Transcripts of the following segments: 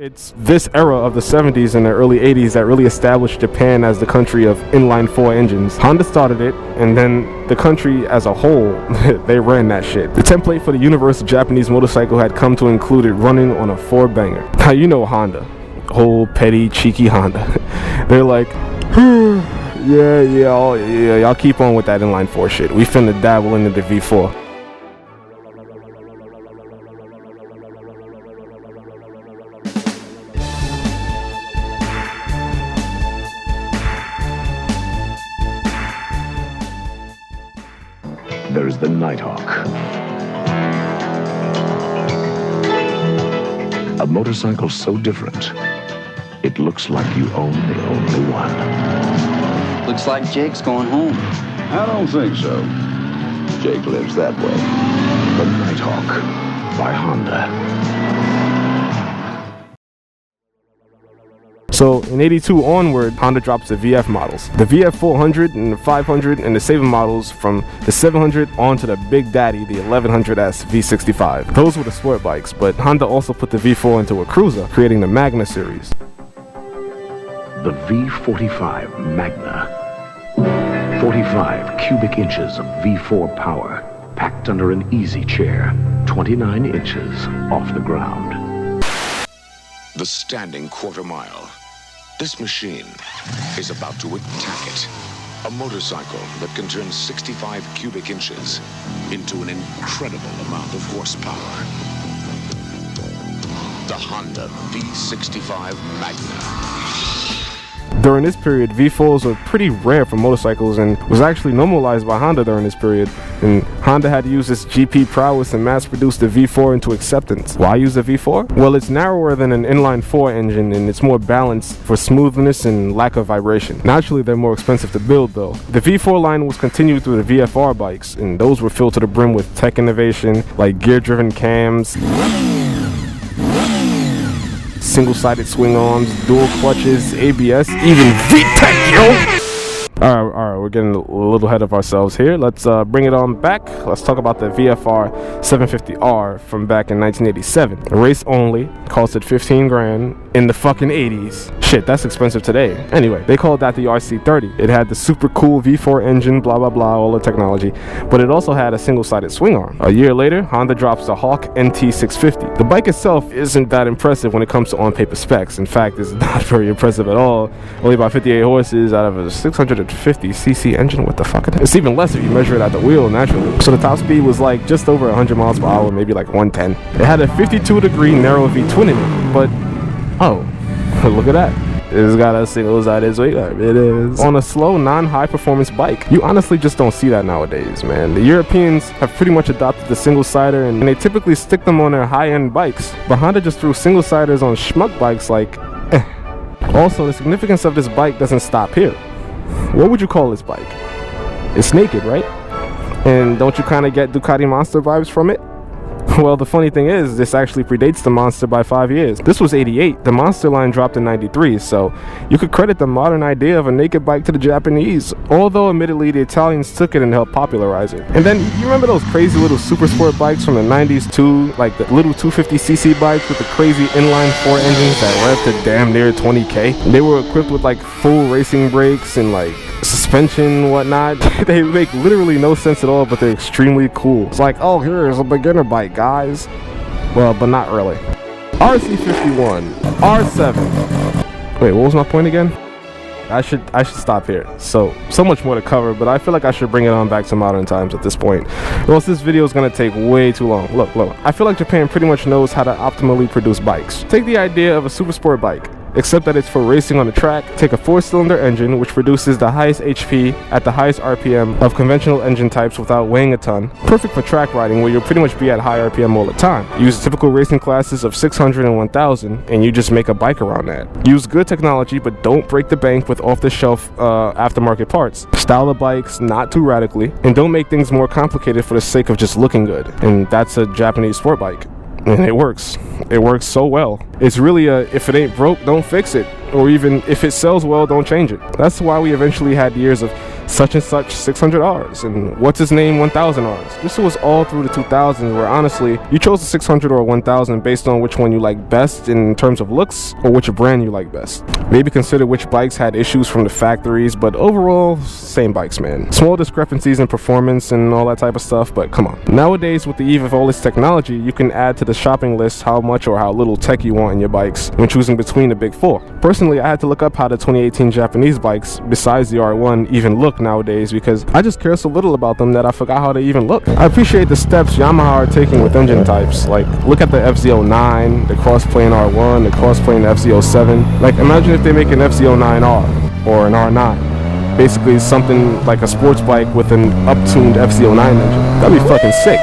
It's this era of the 70s and the early 80s that really established Japan as the country of inline-4 engines. Honda started it, and then the country as a whole, they ran that shit. The template for the universal Japanese motorcycle had come to include it running on a 4-banger. Now you know Honda. Whole petty, cheeky Honda. They're like, yeah, y'all keep on with that inline-4 shit. We finna dabble into the V4. There's the Nighthawk, a motorcycle so different, it looks like you own the only one. Looks like Jake's going home. I don't think so. Jake lives that way. The Nighthawk by Honda. So in 82 onward, Honda drops the VF models. The VF 400 and the 500 and the Sabre models from the 700 onto the Big Daddy, the 1100S V65. Those were the sport bikes, but Honda also put the V4 into a cruiser, creating the Magna series. The V45 Magna. 45 cubic inches of V4 power, packed under an easy chair, 29 inches off the ground. The standing quarter mile. This machine is about to attack it. A motorcycle that can turn 65 cubic inches into an incredible amount of horsepower. The Honda V65 Magna. During this period, V4s were pretty rare for motorcycles and was actually normalized by Honda during this period. And Honda had to use its GP prowess and mass-produce the V4 into acceptance. Why use a V4? Well, it's narrower than an inline-4 engine and it's more balanced for smoothness and lack of vibration. Naturally, they're more expensive to build though. The V4 line was continued through the VFR bikes, and those were filled to the brim with tech innovation like gear-driven cams, single-sided swing arms, dual clutches, ABS, even VTEC, yo! Alright, we're getting a little ahead of ourselves here. Let's bring it on back. Let's talk about the VFR 750R from back in 1987. Race only, cost it 15 grand in the fucking 80s. Shit, that's expensive today. Anyway, they called that the RC30. It had the super cool V4 engine, blah blah blah, all the technology, but it also had a single-sided swing arm. A year later, Honda drops the Hawk NT650. The bike itself isn't that impressive when it comes to on-paper specs. In fact, it's not very impressive at all. Only about 58 horses out of a 650cc engine. What the fuck? It's even less if you measure it at the wheel, naturally. So the top speed was like just over 100 miles per hour, maybe like 110. It had a 52-degree narrow V-twin in it, but oh, look at that. It's got a single-sided swing arm. It is on a slow, non-high performance bike. You honestly just don't see that nowadays, man. The Europeans have pretty much adopted the single-sider, and they typically stick them on their high-end bikes. But Honda just threw single-siders on schmuck bikes like, eh. Also, the significance of this bike doesn't stop here. What would you call this bike? It's naked, right? And don't you kind of get Ducati Monster vibes from it? Well, the funny thing is, this actually predates the Monster by 5 years. This was 88. The Monster line dropped in 93, so you could credit the modern idea of a naked bike to the Japanese, although admittedly the Italians took it and helped popularize it. And then, you remember those crazy little super sport bikes from the 90s too? Like the little 250cc bikes with the crazy inline-4 engines that revved to damn near 20k? They were equipped with like full racing brakes and like suspension, whatnot. They make literally no sense at all, but they're extremely cool. It's like, oh, here's a beginner bike, guys. Well, but not really. RC51, R7. Wait, what was my point again? I should stop here. So much more to cover, but I feel like I should bring it on back to modern times at this point. Or else this video is gonna take way too long. Look. I feel like Japan pretty much knows how to optimally produce bikes. Take the idea of a super sport bike, except that it's for racing on the track. Take a 4-cylinder engine which produces the highest HP at the highest RPM of conventional engine types without weighing a ton. Perfect for track riding where you'll pretty much be at high RPM all the time. Use typical racing classes of 600 and 1000 and you just make a bike around that. Use good technology but don't break the bank with off-the-shelf aftermarket parts. Style the bikes not too radically and don't make things more complicated for the sake of just looking good. And that's a Japanese sport bike. And it works. It works so well. It's really a, if it ain't broke, don't fix it. Or even if it sells well, don't change it. That's why we eventually had years of such and such 600Rs and what's his name 1000Rs. This was all through the 2000s, where honestly you chose a 600 or a 1000 based on which one you like best in terms of looks or which brand you like best. Maybe consider which bikes had issues from the factories, but overall same bikes, man. Small discrepancies in performance and all that type of stuff, but come on. Nowadays, with the eve of all this technology, you can add to the shopping list how much or how little tech you want in your bikes when choosing between the big four. Personally, I had to look up how the 2018 Japanese bikes, besides the R1, even look nowadays, because I just care so little about them that I forgot how they even look. I appreciate the steps Yamaha are taking with engine types. Like, look at the FZ09, the cross-plane R1, the cross-plane FZ07. Like, imagine if they make an FZ09R or an R9. Basically something like a sports bike with an up-tuned FZ09 engine. That'd be fucking sick.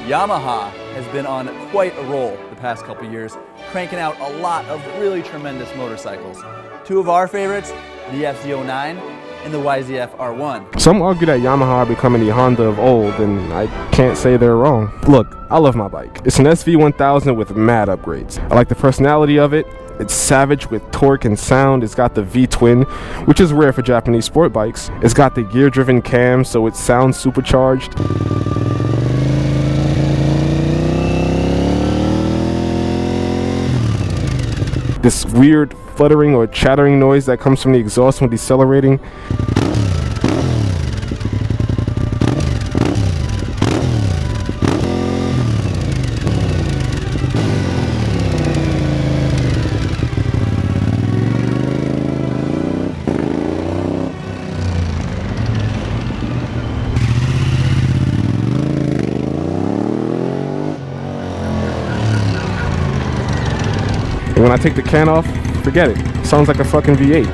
Yamaha has been on quite a roll the past couple years, cranking out a lot of really tremendous motorcycles. Two of our favorites, the FZ09 and the YZF R1. Some argue that Yamaha are becoming the Honda of old, and I can't say they're wrong. Look, I love my bike. It's an SV1000 with mad upgrades. I like the personality of it. It's savage with torque and sound. It's got the V-twin, which is rare for Japanese sport bikes. It's got the gear-driven cam, so it sounds supercharged. This weird fluttering or chattering noise that comes from the exhaust when decelerating. And when I take the can off, forget it. Sounds like a fucking V8.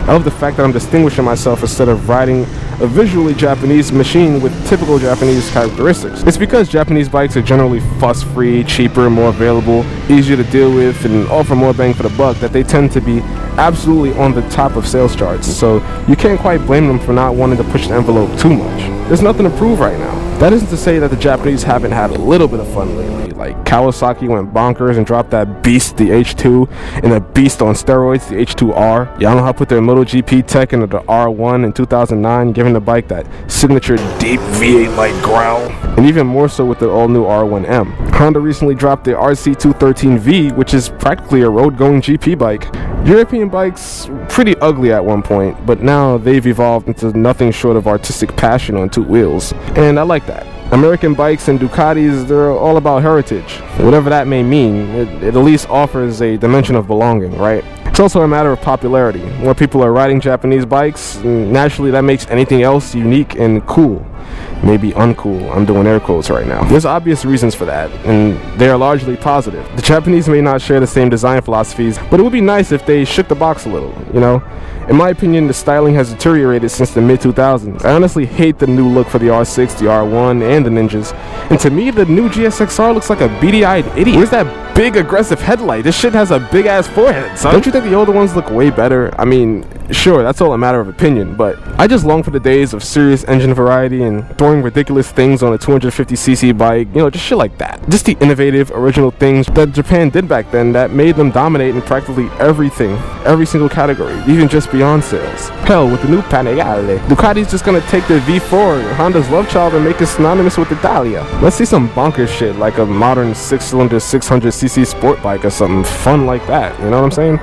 I love the fact that I'm distinguishing myself instead of riding a visually Japanese machine with typical Japanese characteristics. It's because Japanese bikes are generally fuss-free, cheaper, more available, easier to deal with, and offer more bang for the buck that they tend to be absolutely on the top of sales charts. So you can't quite blame them for not wanting to push the envelope too much. There's nothing to prove right now. That isn't to say that the Japanese haven't had a little bit of fun lately. Like Kawasaki went bonkers and dropped that beast, the H2, and a beast on steroids, the H2R. Yamaha put their MotoGP tech into the R1 in 2009, giving the bike that signature deep V8-like growl. And even more so with the all-new R1M. Honda recently dropped the RC213V, which is practically a road-going GP bike. European bikes, pretty ugly at one point, but now they've evolved into nothing short of artistic passion on two wheels. And I like that. American bikes and Ducatis, they're all about heritage. Whatever that may mean, it at least offers a dimension of belonging, right? It's also a matter of popularity. More people are riding Japanese bikes, and naturally that makes anything else unique and cool. Maybe uncool. I'm doing air quotes right now. There's obvious reasons for that, and they are largely positive. The Japanese may not share the same design philosophies, but it would be nice if they shook the box a little, you know? In my opinion, the styling has deteriorated since the mid-2000s. I honestly hate the new look for the R6, the R1, and the Ninjas. And to me, the new GSX-R looks like a beady-eyed idiot. Where's that big aggressive headlight? This shit has a big-ass forehead, son. Don't you think the older ones look way better? I mean, sure, that's all a matter of opinion, but I just long for the days of serious engine variety and throwing ridiculous things on a 250cc bike, you know, just shit like that. Just the innovative, original things that Japan did back then that made them dominate in practically everything, every single category, even just beyond sales. Hell, with the new Panigale, Ducati's just gonna take their V4, Honda's love child, and make it synonymous with Italia. Let's see some bonkers shit like a modern 6-cylinder 600cc sport bike or something fun like that, you know what I'm saying?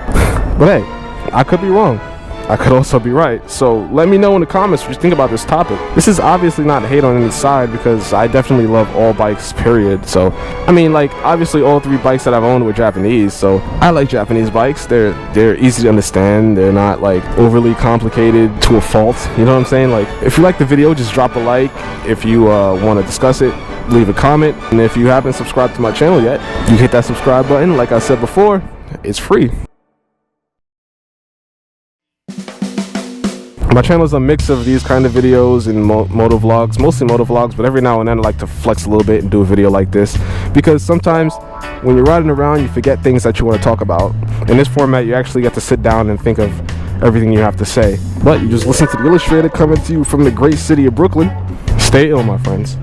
But hey, I could be wrong. I could also be right. So let me know in the comments what you think about this topic. This is obviously not hate on any side because I definitely love all bikes, period. So, I mean, like, obviously all three bikes that I've owned were Japanese, so I like Japanese bikes. They're easy to understand. They're not, like, overly complicated to a fault. You know what I'm saying? Like, if you like the video, just drop a like. If you want to discuss it, leave a comment. And if you haven't subscribed to my channel yet, you hit that subscribe button. Like I said before, it's free. My channel is a mix of these kind of videos and moto vlogs, mostly moto vlogs, but every now and then I like to flex a little bit and do a video like this because sometimes when you're riding around you forget things that you want to talk about. In this format you actually get to sit down and think of everything you have to say, but you just listen to the illustrator coming to you from the great city of Brooklyn. Stay ill, my friends.